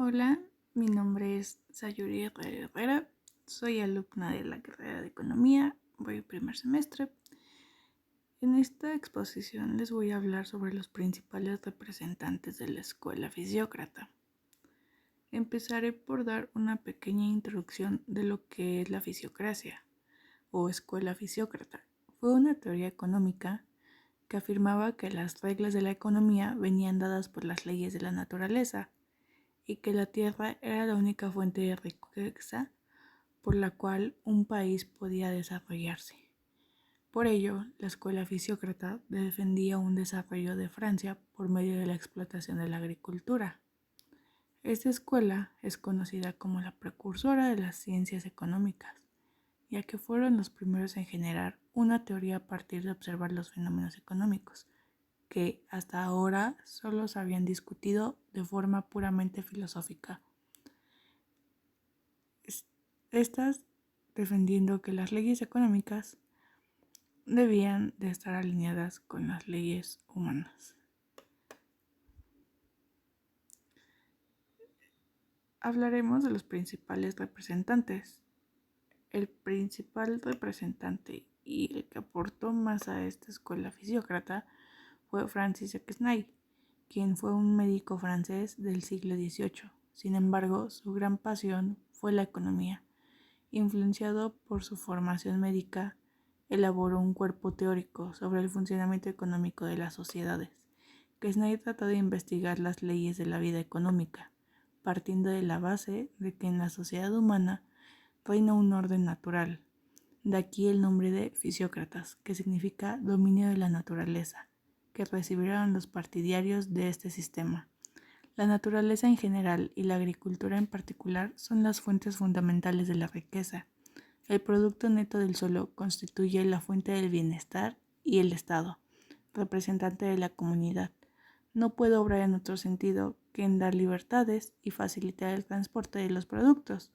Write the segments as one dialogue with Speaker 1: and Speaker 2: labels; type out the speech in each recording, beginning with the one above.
Speaker 1: Hola, mi nombre es Sayuri Herrera, soy alumna de la carrera de Economía, voy primer semestre. En esta exposición les voy a hablar sobre los principales representantes de la escuela fisiócrata. Empezaré por dar una pequeña introducción de lo que es la fisiocracia o escuela fisiócrata. Fue una teoría económica que afirmaba que las reglas de la economía venían dadas por las leyes de la naturaleza y que la tierra era la única fuente de riqueza por la cual un país podía desarrollarse. Por ello, la escuela fisiócrata defendía un desarrollo de Francia por medio de la explotación de la agricultura. Esta escuela es conocida como la precursora de las ciencias económicas, ya que fueron los primeros en generar una teoría a partir de observar los fenómenos económicos, que hasta ahora solo se habían discutido de forma puramente filosófica. Estas defendiendo que las leyes económicas debían de estar alineadas con las leyes humanas. Hablaremos de los principales representantes. El principal representante y el que aportó más a esta escuela fisiócrata fue Francis Quesnay, quien fue un médico francés del siglo XVIII. Sin embargo, su gran pasión fue la economía. Influenciado por su formación médica, elaboró un cuerpo teórico sobre el funcionamiento económico de las sociedades. Quesnay trató de investigar las leyes de la vida económica, partiendo de la base de que en la sociedad humana reina un orden natural. De aquí el nombre de Fisiócratas, que significa dominio de la naturaleza, que recibieron los partidarios de este sistema. La naturaleza en general y la agricultura en particular son las fuentes fundamentales de la riqueza. El producto neto del suelo constituye la fuente del bienestar y el Estado, representante de la comunidad, no puede obrar en otro sentido que en dar libertades y facilitar el transporte de los productos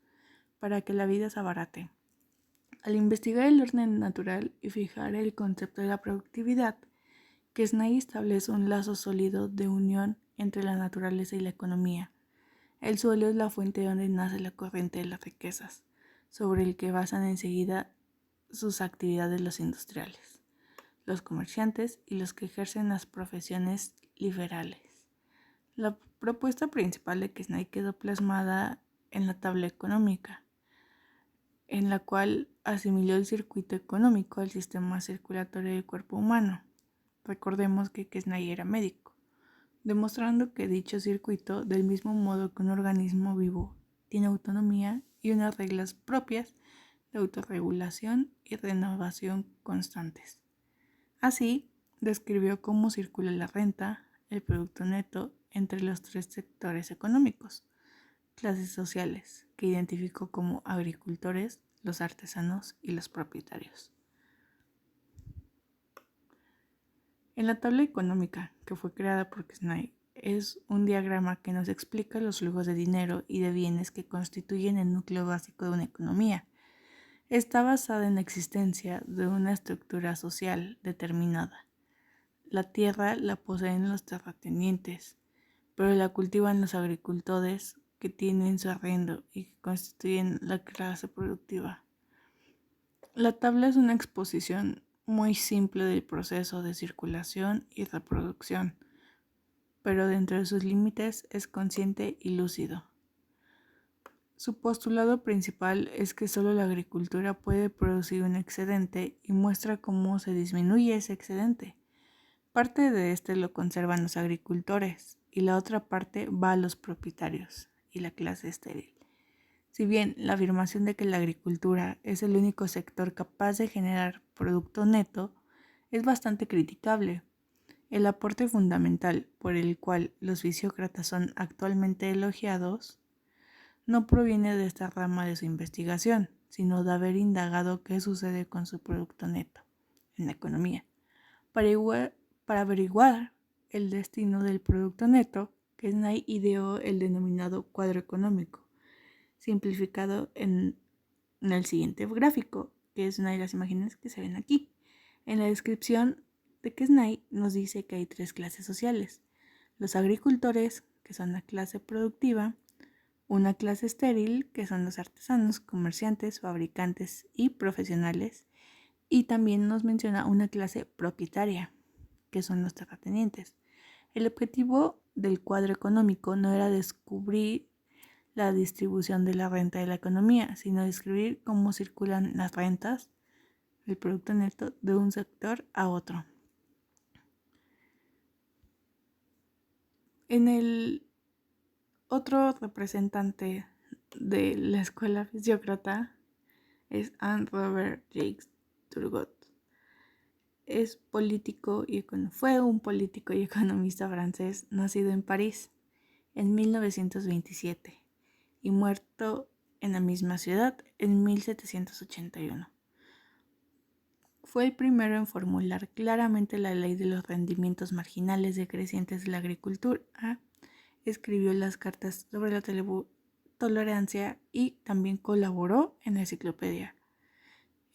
Speaker 1: para que la vida se abarate. Al investigar el orden natural y fijar el concepto de la productividad, Quesnay establece un lazo sólido de unión entre la naturaleza y la economía. El suelo es la fuente donde nace la corriente de las riquezas, sobre el que basan enseguida sus actividades los industriales, los comerciantes y los que ejercen las profesiones liberales. La propuesta principal de Quesnay quedó plasmada en la tabla económica, en la cual asimiló el circuito económico al sistema circulatorio del cuerpo humano. Recordemos que Quesnay era médico, demostrando que dicho circuito, del mismo modo que un organismo vivo, tiene autonomía y unas reglas propias de autorregulación y renovación constantes. Así, describió cómo circula la renta, el producto neto, entre los tres sectores económicos, clases sociales, que identificó como agricultores, los artesanos y los propietarios. En la tabla económica, que fue creada por Quesnay, es un diagrama que nos explica los flujos de dinero y de bienes que constituyen el núcleo básico de una economía. Está basada en la existencia de una estructura social determinada. La tierra la poseen los terratenientes, pero la cultivan los agricultores que tienen su arrendo y que constituyen la clase productiva. La tabla es una exposición muy simple del proceso de circulación y reproducción, pero dentro de sus límites es consciente y lúcido. Su postulado principal es que solo la agricultura puede producir un excedente y muestra cómo se disminuye ese excedente. Parte de este lo conservan los agricultores y la otra parte va a los propietarios y la clase estéril. Si bien la afirmación de que la agricultura es el único sector capaz de generar producto neto es bastante criticable, el aporte fundamental por el cual los fisiócratas son actualmente elogiados no proviene de esta rama de su investigación, sino de haber indagado qué sucede con su producto neto en la economía. Para averiguar el destino del producto neto, Quesnay ideó el denominado cuadro económico, simplificado en el siguiente gráfico, que es una de las imágenes que se ven aquí. En la descripción de Quesnay nos dice que hay tres clases sociales: los agricultores, que son la clase productiva, una clase estéril, que son los artesanos, comerciantes, fabricantes y profesionales, y también nos menciona una clase propietaria, que son los terratenientes. El objetivo del cuadro económico no era descubrir la distribución de la renta de la economía, sino describir cómo circulan las rentas, el producto neto, de un sector a otro. En el otro representante de la escuela fisiócrata es Anne Robert Jacques Turgot. Fue un político y economista francés nacido en París en 1927 y muerto en la misma ciudad en 1781. Fue el primero en formular claramente la ley de los rendimientos marginales decrecientes de la agricultura. Escribió las cartas sobre la tolerancia y también colaboró en la enciclopedia.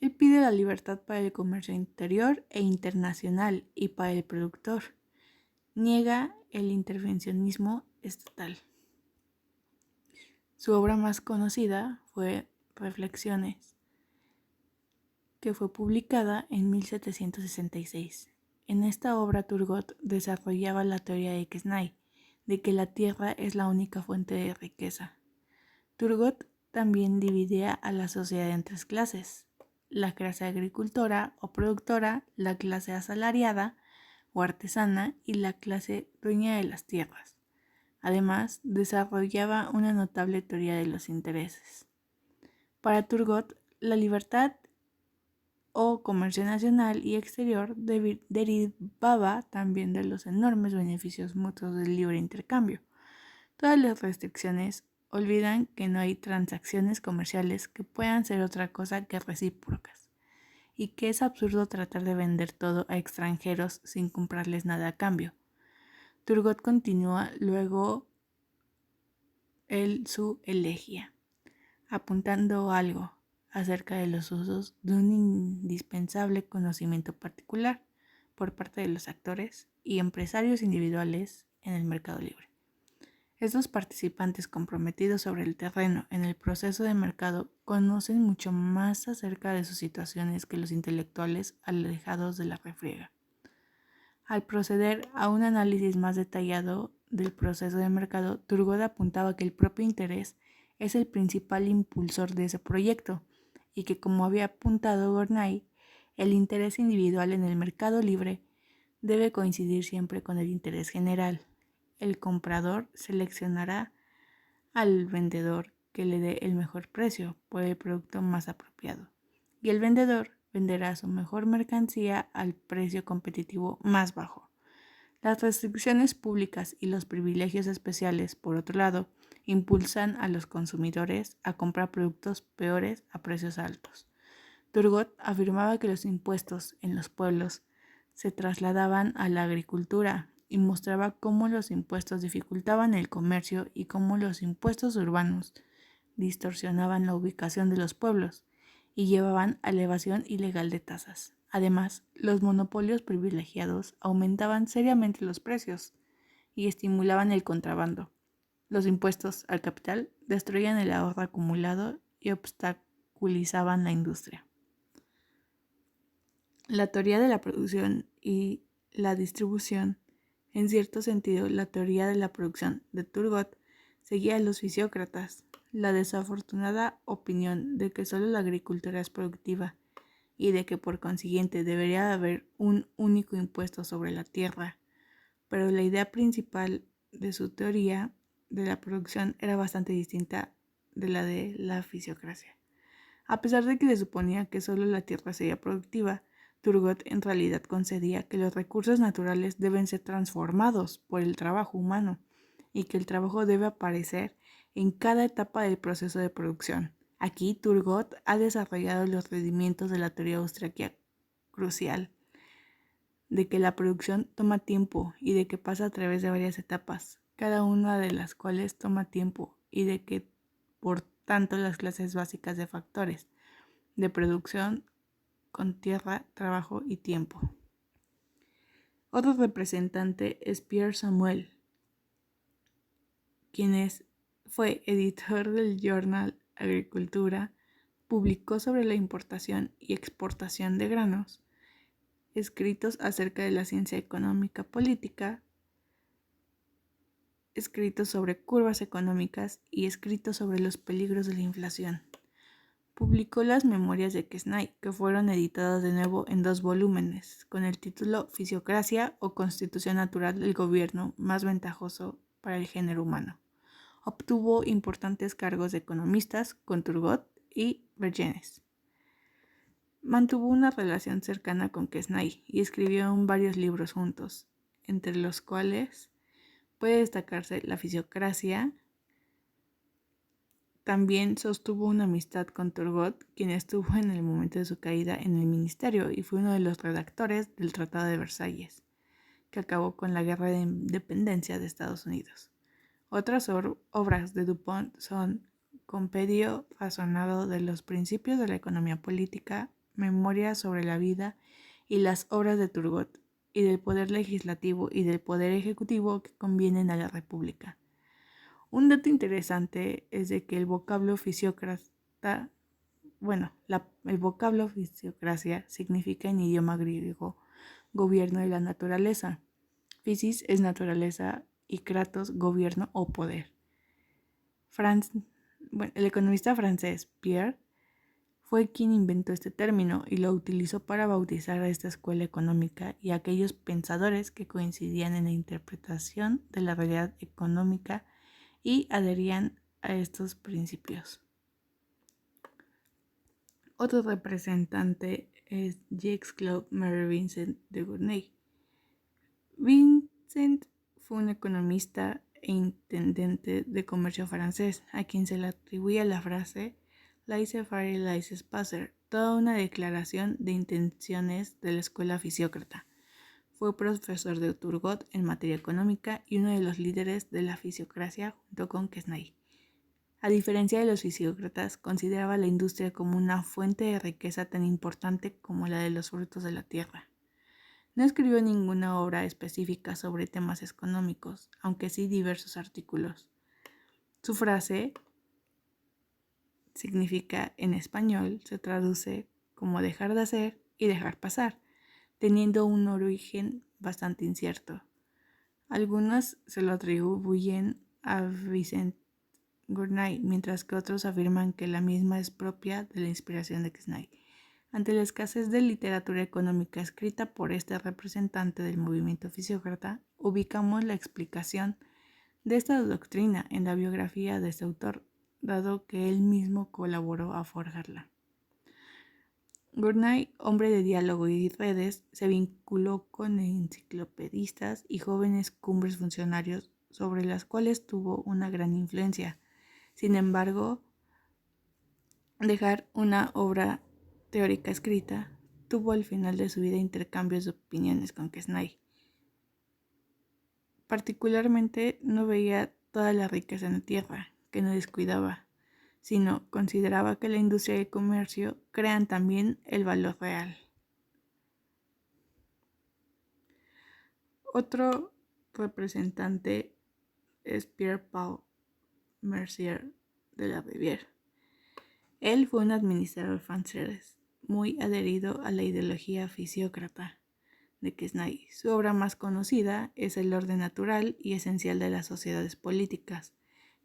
Speaker 1: Él pide la libertad para el comercio interior e internacional y para el productor. Niega el intervencionismo estatal. Su obra más conocida fue Reflexiones, que fue publicada en 1766. En esta obra Turgot desarrollaba la teoría de Quesnay, de que la tierra es la única fuente de riqueza. Turgot también dividía a la sociedad en tres clases: la clase agricultora o productora, la clase asalariada o artesana y la clase dueña de las tierras. Además, desarrollaba una notable teoría de los intereses. Para Turgot, la libertad o comercio nacional y exterior derivaba también de los enormes beneficios mutuos del libre intercambio. Todas las restricciones olvidan que no hay transacciones comerciales que puedan ser otra cosa que recíprocas, y que es absurdo tratar de vender todo a extranjeros sin comprarles nada a cambio. Turgot continúa luego su elegía, apuntando algo acerca de los usos de un indispensable conocimiento particular por parte de los actores y empresarios individuales en el mercado libre. Estos participantes comprometidos sobre el terreno en el proceso de mercado conocen mucho más acerca de sus situaciones que los intelectuales alejados de la refriega. Al proceder a un análisis más detallado del proceso de mercado, Turgot apuntaba que el propio interés es el principal impulsor de ese proyecto y que, como había apuntado Gournay, el interés individual en el mercado libre debe coincidir siempre con el interés general. El comprador seleccionará al vendedor que le dé el mejor precio por el producto más apropiado, y el vendedor venderá su mejor mercancía al precio competitivo más bajo. Las restricciones públicas y los privilegios especiales, por otro lado, impulsan a los consumidores a comprar productos peores a precios altos. Turgot afirmaba que los impuestos en los pueblos se trasladaban a la agricultura y mostraba cómo los impuestos dificultaban el comercio y cómo los impuestos urbanos distorsionaban la ubicación de los pueblos y llevaban a la evasión ilegal de tasas. Además, los monopolios privilegiados aumentaban seriamente los precios y estimulaban el contrabando. Los impuestos al capital destruían el ahorro acumulado y obstaculizaban la industria. La teoría de la producción y la distribución, en cierto sentido, la teoría de la producción de Turgot seguía a los fisiócratas, la desafortunada opinión de que solo la agricultura es productiva y de que por consiguiente debería haber un único impuesto sobre la tierra, pero la idea principal de su teoría de la producción era bastante distinta de la fisiocracia. A pesar de que se suponía que solo la tierra sería productiva, Turgot en realidad concedía que los recursos naturales deben ser transformados por el trabajo humano y que el trabajo debe aparecer en cada etapa del proceso de producción. Aquí Turgot ha desarrollado los rendimientos de la teoría austríaca crucial, de que la producción toma tiempo y de que pasa a través de varias etapas, cada una de las cuales toma tiempo, y de que, por tanto, las clases básicas de factores de producción con tierra, trabajo y tiempo. Otro representante es Pierre Samuel, quien es Fue editor del Journal Agricultura, publicó sobre la importación y exportación de granos, escritos acerca de la ciencia económica política, escritos sobre curvas económicas y escritos sobre los peligros de la inflación. Publicó las memorias de Quesnay, que fueron editadas de nuevo en 2 volúmenes, con el título Fisiocracia o Constitución Natural del Gobierno más ventajoso para el género humano. Obtuvo importantes cargos de economistas con Turgot y Vergennes. Mantuvo una relación cercana con Quesnay y escribió varios libros juntos, entre los cuales puede destacarse La Fisiocracia. También sostuvo una amistad con Turgot, quien estuvo en el momento de su caída en el ministerio y fue uno de los redactores del Tratado de Versalles, que acabó con la Guerra de Independencia de Estados Unidos. Otras obras de Dupont son Compendio razonado de los principios de la economía política, Memorias sobre la vida y las obras de Turgot, y del poder legislativo y del poder ejecutivo que convienen a la República. Un dato interesante es de que el vocablo fisiocracia significa en idioma griego gobierno de la naturaleza. Physis es naturaleza y kratos gobierno o poder. El economista francés Pierre fue quien inventó este término y lo utilizó para bautizar a esta escuela económica y a aquellos pensadores que coincidían en la interpretación de la realidad económica y adherían a estos principios. Otro representante es Jacques-Claude Marie Vincent de Gournay. Vincent fue un economista e intendente de comercio francés, a quien se le atribuía la frase laissez-faire, laissez-passer, toda una declaración de intenciones de la escuela fisiócrata. Fue profesor de Turgot en materia económica y uno de los líderes de la fisiocracia junto con Quesnay. A diferencia de los fisiócratas, consideraba la industria como una fuente de riqueza tan importante como la de los frutos de la tierra. No escribió ninguna obra específica sobre temas económicos, aunque sí diversos artículos. Su frase significa en español, se traduce como dejar de hacer y dejar pasar, teniendo un origen bastante incierto. Algunos se lo atribuyen a Vincent Gournay, mientras que otros afirman que la misma es propia de la inspiración de Quesnay. Ante la escasez de literatura económica escrita por este representante del movimiento fisiócrata, ubicamos la explicación de esta doctrina en la biografía de este autor, dado que él mismo colaboró a forjarla. Gournay, hombre de diálogo y redes, se vinculó con enciclopedistas y jóvenes cumbres funcionarios sobre las cuales tuvo una gran influencia. Sin embargo, dejar una obra teórica escrita, tuvo al final de su vida intercambios de opiniones con Quesnay. Particularmente no veía toda la riqueza en la tierra, que no descuidaba, sino consideraba que la industria y el comercio crean también el valor real. Otro representante es Pierre-Paul Mercier de la Rivière. Él fue un administrador francés muy adherido a la ideología fisiócrata de Quesnay. Su obra más conocida es El orden natural y esencial de las sociedades políticas,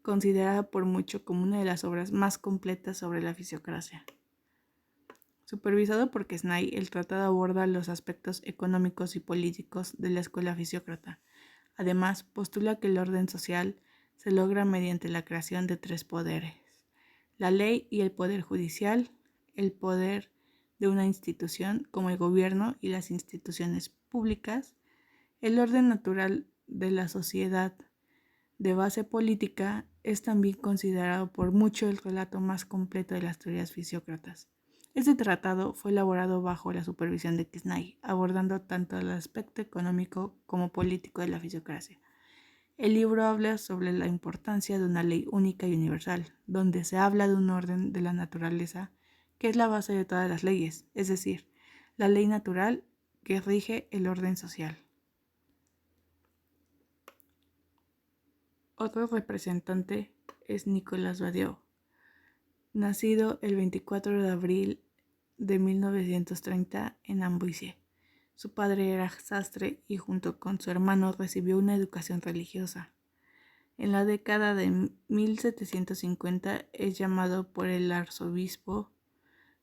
Speaker 1: considerada por muchos como una de las obras más completas sobre la fisiocracia. Supervisado por Quesnay, el tratado aborda los aspectos económicos y políticos de la escuela fisiócrata. Además, postula que el orden social se logra mediante la creación de 3 poderes: la ley y el poder judicial, el poder de una institución como el gobierno y las instituciones públicas, el orden natural de la sociedad de base política. Es también considerado por mucho el relato más completo de las teorías fisiócratas. Este tratado fue elaborado bajo la supervisión de Quesnay, abordando tanto el aspecto económico como político de la fisiocracia. El libro habla sobre la importancia de una ley única y universal, donde se habla de un orden de la naturaleza que es la base de todas las leyes, es decir, la ley natural que rige el orden social. Otro representante es Nicolas Badiou, nacido el 24 de abril de 1930 en Amboise. Su padre era sastre y junto con su hermano recibió una educación religiosa. En la década de 1750 es llamado por el arzobispo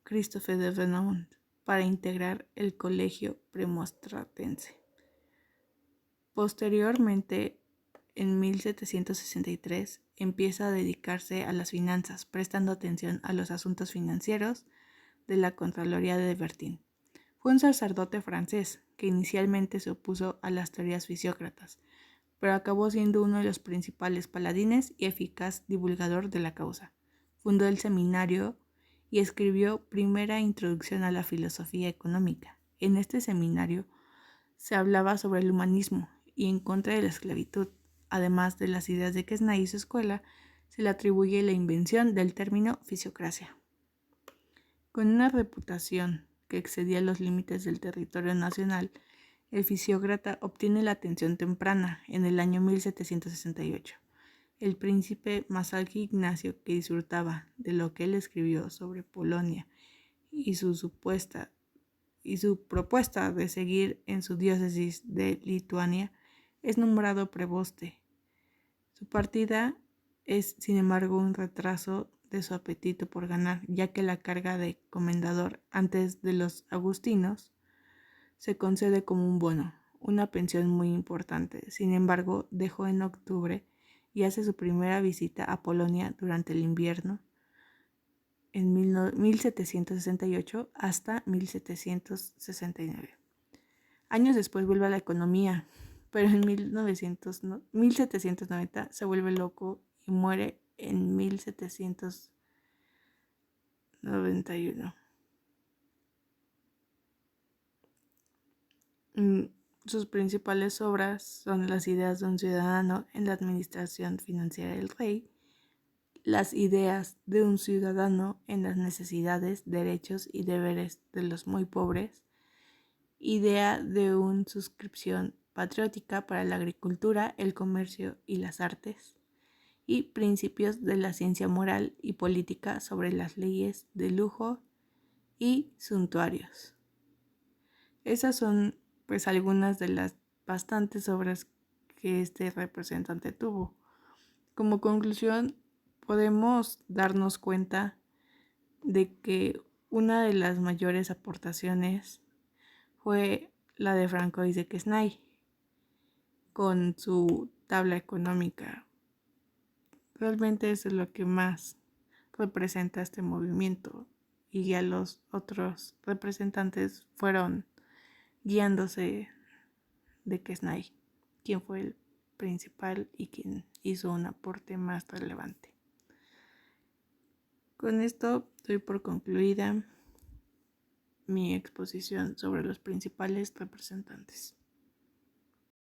Speaker 1: Christophe de Renaud para integrar el colegio premonstratense. Posteriormente, en 1763, empieza a dedicarse a las finanzas, prestando atención a los asuntos financieros de la Contraloría de Bertin. Fue un sacerdote francés que inicialmente se opuso a las teorías fisiócratas, pero acabó siendo uno de los principales paladines y eficaz divulgador de la causa. Fundó el seminario y escribió Primera Introducción a la Filosofía Económica. En este seminario se hablaba sobre el humanismo y en contra de la esclavitud. Además de las ideas de Quesnay y su escuela, se le atribuye la invención del término fisiocracia. Con una reputación que excedía los límites del territorio nacional, el fisiócrata obtiene la atención temprana en el año 1768. El príncipe Masalky Ignacio, que disfrutaba de lo que él escribió sobre Polonia y su propuesta de seguir en su diócesis de Lituania, es nombrado preboste. Su partida es, sin embargo, un retraso de su apetito por ganar, ya que la carga de comendador antes de los agustinos se concede como un bono, una pensión muy importante. Sin embargo, dejó en octubre y hace su primera visita a Polonia durante el invierno en 1768 hasta 1769. Años después vuelve a la economía, pero en 1790 se vuelve loco y muere en 1791. Sus principales obras son Las ideas de un ciudadano en la administración financiera del rey, Las ideas de un ciudadano en las necesidades, derechos y deberes de los muy pobres, Idea de una suscripción patriótica para la agricultura, el comercio y las artes, y Principios de la ciencia moral y política sobre las leyes de lujo y suntuarios. Esas son pues algunas de las bastantes obras que este representante tuvo. Como conclusión, podemos darnos cuenta de que una de las mayores aportaciones fue la de Francois de Quesnay con su tabla económica. Realmente eso es lo que más representa este movimiento, y ya los otros representantes fueron guiándose de Quesnay, quien fue el principal y quien hizo un aporte más relevante. Con esto doy por concluida mi exposición sobre los principales representantes.